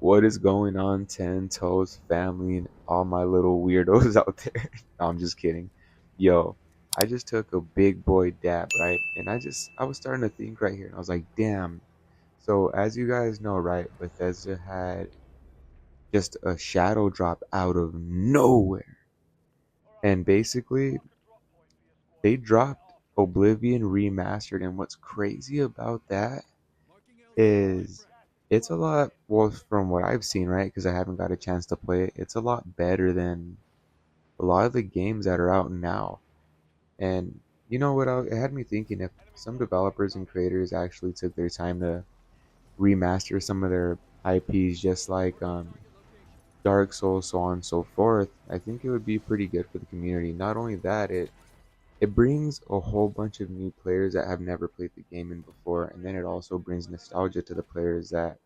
What is going on, Ten Toes family and all my little weirdos out there? No, I'm just kidding. Yo, I just took a big boy dab, right? And I was starting to think right here, and I was like, damn. So as you guys know, right, Bethesda had just a shadow drop out of nowhere, and basically they dropped Oblivion Remastered. And what's crazy about that is it's a lot, well, from what I've seen, right? Because I haven't got a chance to play it. It's a lot better than a lot of the games that are out now. And you know what? It had me thinking, if some developers and creators actually took their time to remaster some of their IPs, just like Dark Souls, so on and so forth, I think it would be pretty good for the community. Not only that, it brings a whole bunch of new players that have never played the game in before, and then it also brings nostalgia to the players that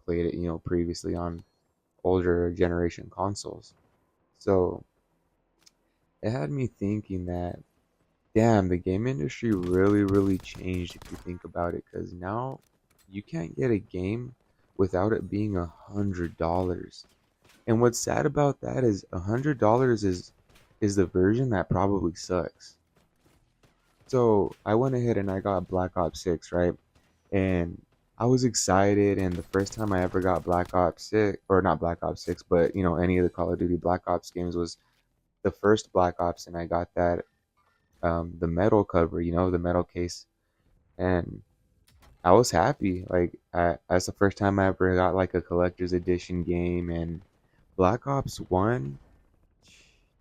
played it, previously on older generation consoles. So it had me thinking that, damn, the game industry really, really changed if you think about it, because now you can't get a game without it being $100. And what's sad about that is $100 is the version that probably sucks. So I went ahead and I got Black Ops 6, right? And I was excited. And the first time I ever got Black Ops 6, or not Black Ops 6, but any of the Call of Duty Black Ops games, was the first Black Ops. And I got that, the metal cover, the metal case. And I was happy. Like, that's the first time I ever got like a collector's edition game. And Black Ops 1,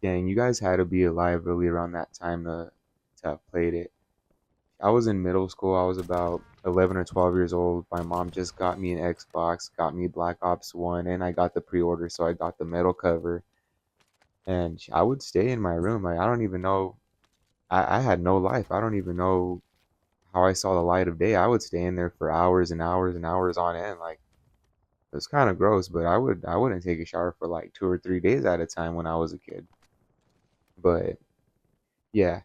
dang, you guys had to be alive really around that time to have played it. I was in middle school. I was about 11 or 12 years old. My mom just got me an Xbox, got me Black Ops 1, and I got the pre-order, so I got the metal cover. And I would stay in my room. Like, I don't even know. I had no life. I don't even know how I saw the light of day. I would stay in there for hours and hours and hours on end. Like, it was kind of gross, but I wouldn't take a shower for like 2 or 3 days at a time when I was a kid. But yeah,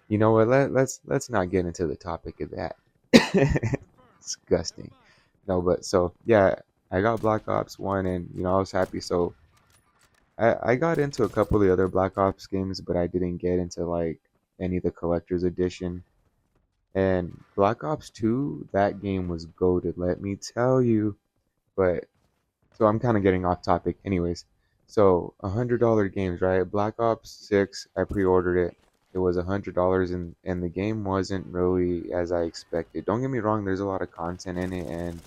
you know what? Let's not get into the topic of that. Disgusting. No, but so yeah, I got Black Ops 1, and I was happy. So I got into a couple of the other Black Ops games, but I didn't get into like any of the collector's edition. And Black Ops 2, that game was goated, let me tell you. But so I'm kind of getting off topic. Anyways, so $100 games, right? Black Ops 6, I pre-ordered it. It was $100, and the game wasn't really as I expected. Don't get me wrong, there's a lot of content in it, and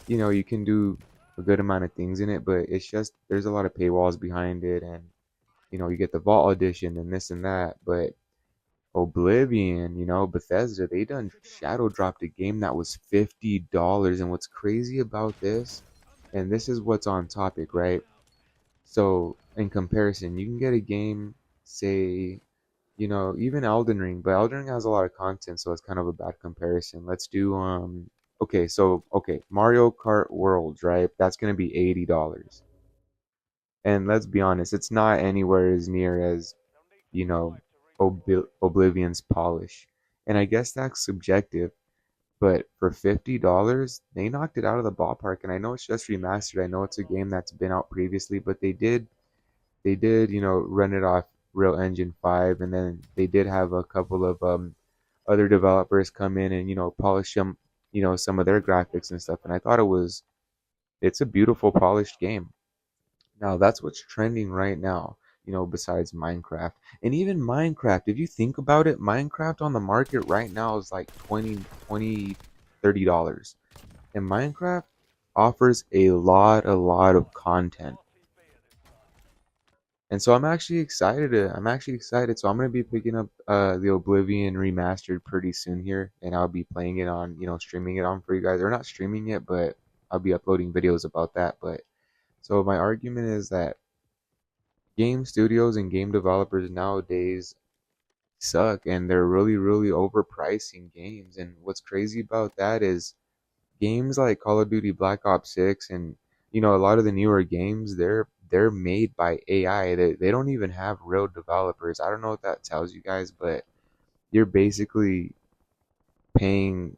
you can do a good amount of things in it, but it's just there's a lot of paywalls behind it, and you get the Vault Edition and this and that. But Oblivion, Bethesda, they done shadow dropped a game that was $50. And what's crazy about this, and this is what's on topic, right? So in comparison, you can get a game, say, even Elden Ring, but Elden Ring has a lot of content, so it's kind of a bad comparison. Let's do okay, Mario Kart Worlds, right? That's gonna be $80. And let's be honest, it's not anywhere as near as, you know, Oblivion's polish. And I guess that's subjective, but for $50, they knocked it out of the ballpark. And I know it's just remastered. I know it's a game that's been out previously, but they did, run it off Real Engine 5, and then they did have a couple of other developers come in and polish them, some of their graphics and stuff. And I thought it's a beautiful polished game. Now that's what's trending right now, besides Minecraft. And even Minecraft, if you think about it, Minecraft on the market right now is like 20, $30. And Minecraft offers a lot of content. And so I'm actually excited. So I'm gonna be picking up the Oblivion remastered pretty soon here, and I'll be playing it on, streaming it on for you guys. Or not streaming it, but I'll be uploading videos about that. But so my argument is that game studios and game developers nowadays suck, and they're really, really overpricing games. And what's crazy about that is games like Call of Duty Black Ops 6, and a lot of the newer games, they're made by AI. They don't even have real developers. I don't know what that tells you guys, but you're basically paying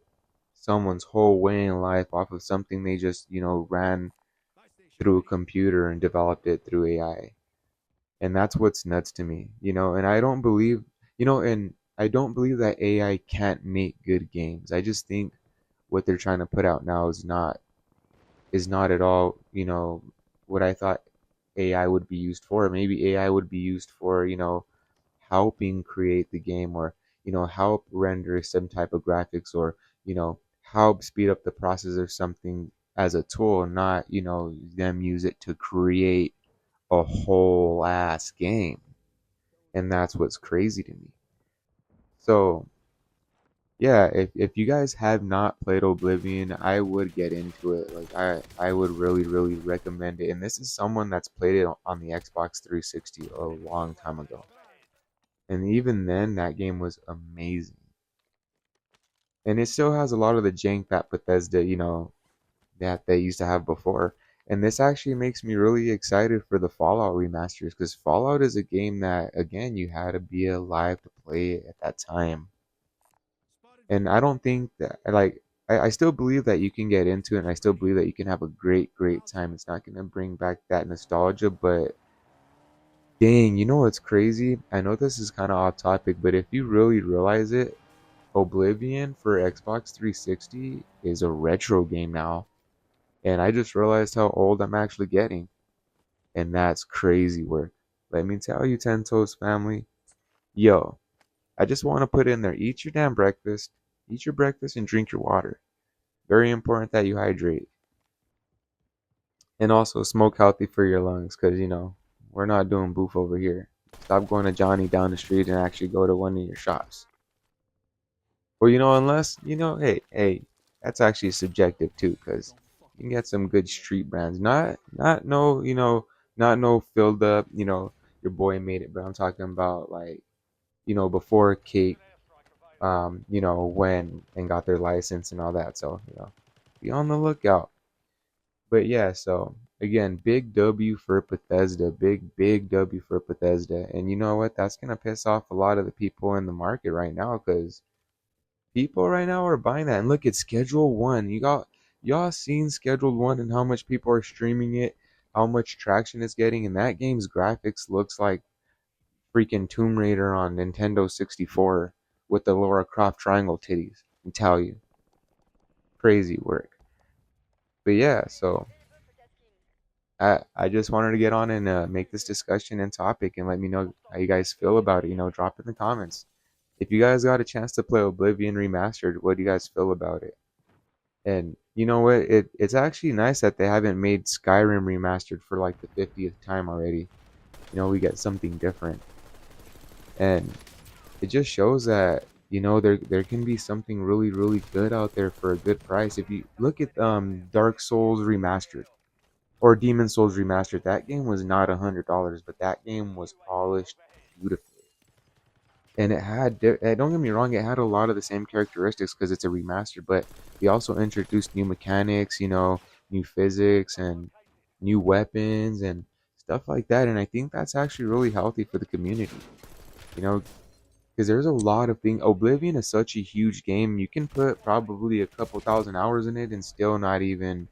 someone's whole way in life off of something they just ran through a computer and developed it through AI. And that's what's nuts to me, and I don't believe, and I don't believe that AI can't make good games. I just think what they're trying to put out now is not at all, what I thought AI would be used for. Maybe AI would be used for, helping create the game, or, help render some type of graphics, or, help speed up the process of something as a tool, not, them use it to create a whole ass game. And that's what's crazy to me. So, yeah, if you guys have not played Oblivion, I would get into it. Like I would really really recommend it. And this is someone that's played it on the Xbox 360 a long time ago. And even then that game was amazing. And it still has a lot of the jank that Bethesda, that they used to have before. And this actually makes me really excited for the Fallout remasters, because Fallout is a game that, again, you had to be alive to play it at that time. And I don't think that, like, I still believe that you can get into it, and I still believe that you can have a great, great time. It's not going to bring back that nostalgia, but dang, you know what's crazy? I know this is kind of off topic, but if you really realize it, Oblivion for Xbox 360 is a retro game now. And I just realized how old I'm actually getting. And that's crazy work. Let me tell you, Tento's family, yo, I just want to put in there, eat your damn breakfast, eat your breakfast and drink your water. Very important that you hydrate. And also smoke healthy for your lungs, because, we're not doing boof over here. Stop going to Johnny down the street and actually go to one of your shops. Well, unless, hey, that's actually subjective too, because you can get some good street brands. Not no, not no filled up, your boy made it, but I'm talking about, like, before Cake, when and got their license and all that. So, be on the lookout. But yeah, so again, big W for Bethesda, big W for Bethesda. And you know what? That's gonna piss off a lot of the people in the market right now, because people right now are buying that. And look at Schedule One. Y'all seen Scheduled One and how much people are streaming it, how much traction it's getting, and that game's graphics looks like freaking Tomb Raider on Nintendo 64 with the Lara Croft triangle titties. I tell you, crazy work. But yeah, so I just wanted to get on and make this discussion and topic, and let me know how you guys feel about it. Drop in the comments. If you guys got a chance to play Oblivion Remastered, what do you guys feel about it? And you know what? It's actually nice that they haven't made Skyrim Remastered for like the 50th time already. We get something different. And it just shows that, there can be something really really good out there for a good price. If you look at Dark Souls Remastered or Demon Souls Remastered, that game was not $100, but that game was polished beautifully. And it had, don't get me wrong, it had a lot of the same characteristics because it's a remaster, but they also introduced new mechanics, new physics and new weapons and stuff like that. And I think that's actually really healthy for the community, you know because there's a lot of things. Oblivion is such a huge game. You can put probably a couple thousand hours in it and still not even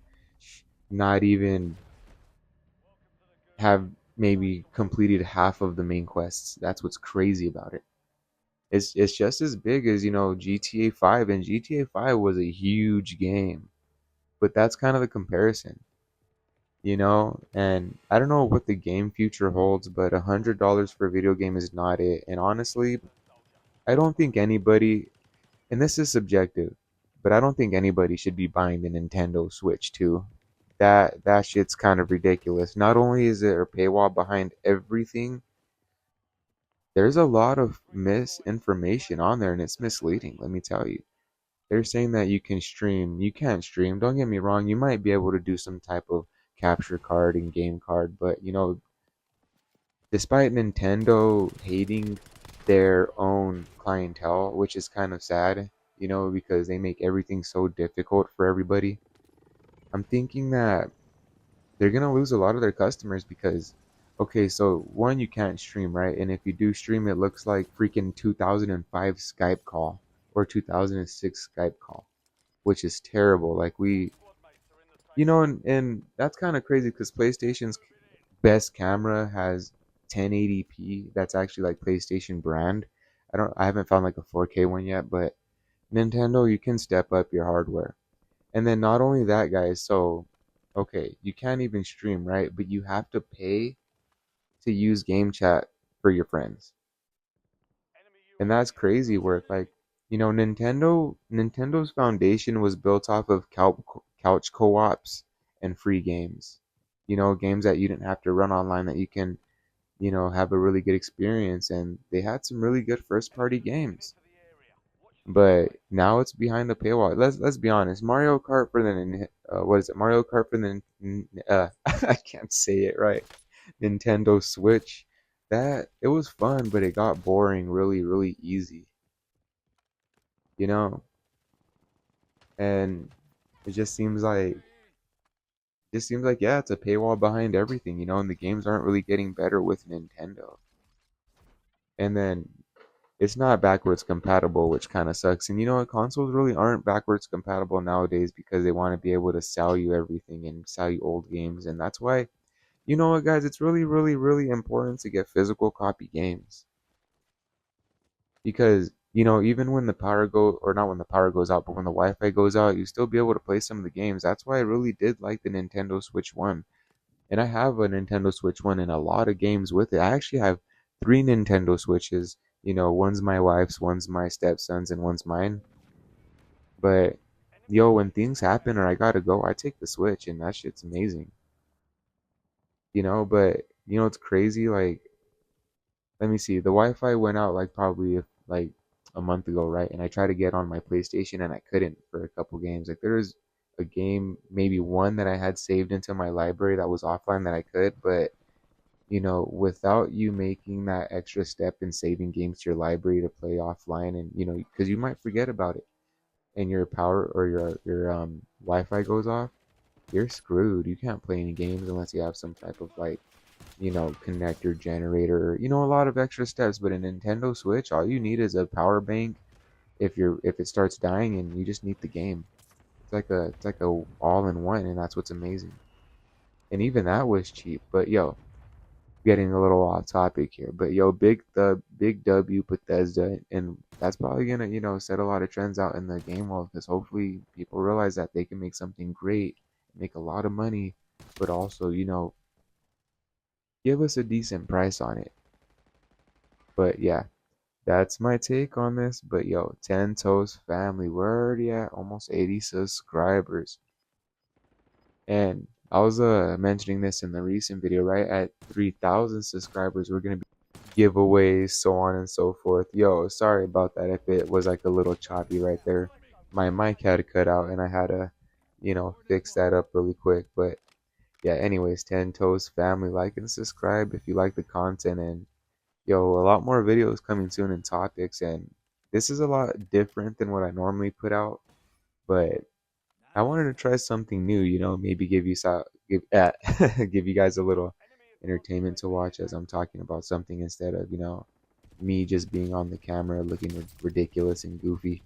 have maybe completed half of the main quests. That's what's crazy about it. It's just as big as, GTA 5, and GTA 5 was a huge game. But that's kind of the comparison, and I don't know what the game future holds, but $100 for a video game is not it. And honestly, I don't think anybody, and this is subjective, but I don't think anybody should be buying the Nintendo Switch too. That shit's kind of ridiculous. Not only is there a paywall behind everything, there's a lot of misinformation on there, and it's misleading, let me tell you. They're saying that you can stream. You can't stream. Don't get me wrong, you might be able to do some type of capture card and game card, but despite Nintendo hating their own clientele, which is kind of sad, because they make everything so difficult for everybody. I'm thinking that they're gonna lose a lot of their customers because, okay, so one, you can't stream, right? And if you do stream, it looks like freaking 2005 Skype call or 2006 Skype call, which is terrible. Like and that's kind of crazy because PlayStation's best camera has 1080p. That's actually like PlayStation brand. I haven't found like a 4K one yet, but Nintendo, you can step up your hardware. And then not only that, guys, so okay, you can't even stream, right? But you have to pay to use game chat for your friends. And that's crazy work. Like, Nintendo's foundation was built off of couch co-ops and free games. Games that you didn't have to run online that you can, have a really good experience. And they had some really good first party games. But now it's behind the paywall. Let's be honest. Mario Kart for the what is it? Mario Kart for the I can't say it right. Nintendo Switch. That it was fun, but it got boring really, really easy. You know, and it just seems like yeah, it's a paywall behind everything. And the games aren't really getting better with Nintendo. And then it's not backwards compatible, which kind of sucks. And consoles really aren't backwards compatible nowadays because they want to be able to sell you everything and sell you old games. And that's why, you know what, guys, it's really, really, really important to get physical copy games because, even when the power or not when the power goes out, but when the Wi-Fi goes out, you still be able to play some of the games. That's why I really did like the Nintendo Switch 1. And I have a Nintendo Switch 1 and a lot of games with it. I actually have three Nintendo Switches. One's my wife's, one's my stepson's, and one's mine. But yo, when things happen or I gotta go, I take the Switch and that shit's amazing. But it's crazy. Like, let me see. The Wi-Fi went out like probably like a month ago, right? And I tried to get on my PlayStation and I couldn't for a couple games. Like there was a game, maybe one that I had saved into my library that was offline that I could, but without you making that extra step in saving games to your library to play offline, and because you might forget about it, and your power or your Wi-Fi goes off, you're screwed. You can't play any games unless you have some type of like connector generator, a lot of extra steps. But a Nintendo Switch, all you need is a power bank if it starts dying, and you just need the game. It's like a all-in-one, and that's what's amazing. And even that was cheap. But yo, getting a little off topic here, but yo, big W Bethesda, and that's probably gonna set a lot of trends out in the game world because hopefully people realize that they can make something great, make a lot of money, but also give us a decent price on it. But yeah, that's my take on this. But yo, Ten Toes family, we're already at almost 80 subscribers, and I was mentioning this in the recent video, right? At 3,000 subscribers, we're gonna be giveaways, so on and so forth. Yo, sorry about that if it was like a little choppy right there. My mic had cut out and I had to, fix that up really quick. But yeah, anyways, Ten Toes family, like and subscribe if you like the content. And yo, a lot more videos coming soon in topics. And this is a lot different than what I normally put out. But I wanted to try something new, maybe give you guys a little entertainment to watch as I'm talking about something instead of, me just being on the camera looking ridiculous and goofy.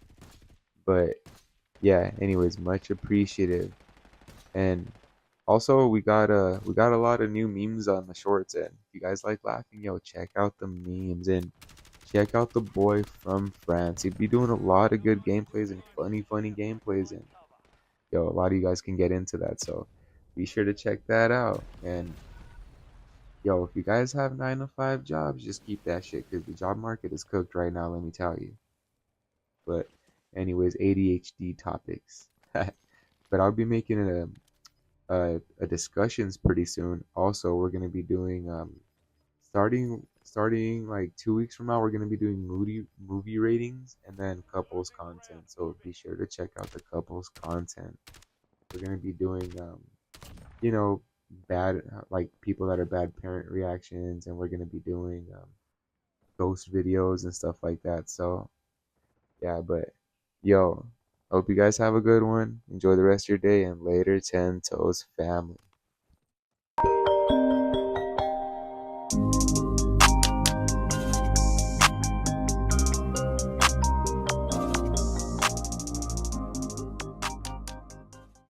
But yeah, anyways, much appreciative. And also we got a lot of new memes on the shorts, and if you guys like laughing, yo, check out the memes and check out the boy from France. He'd be doing a lot of good gameplays and funny gameplays, and yo, a lot of you guys can get into that. So be sure to check that out. And yo, if you guys have 9 to 5 jobs, just keep that shit because the job market is cooked right now, let me tell you. But anyways, ADHD topics. But I'll be making a discussions pretty soon. Also, we're gonna be doing starting like 2 weeks from now, we're gonna be doing movie ratings and then couples content. So be sure to check out the couples content. We're gonna be doing you know bad like people that are bad parent reactions, and we're gonna be doing ghost videos and stuff like that. So yeah, but yo, hope you guys have a good one. Enjoy the rest of your day, and later, Ten Toes family.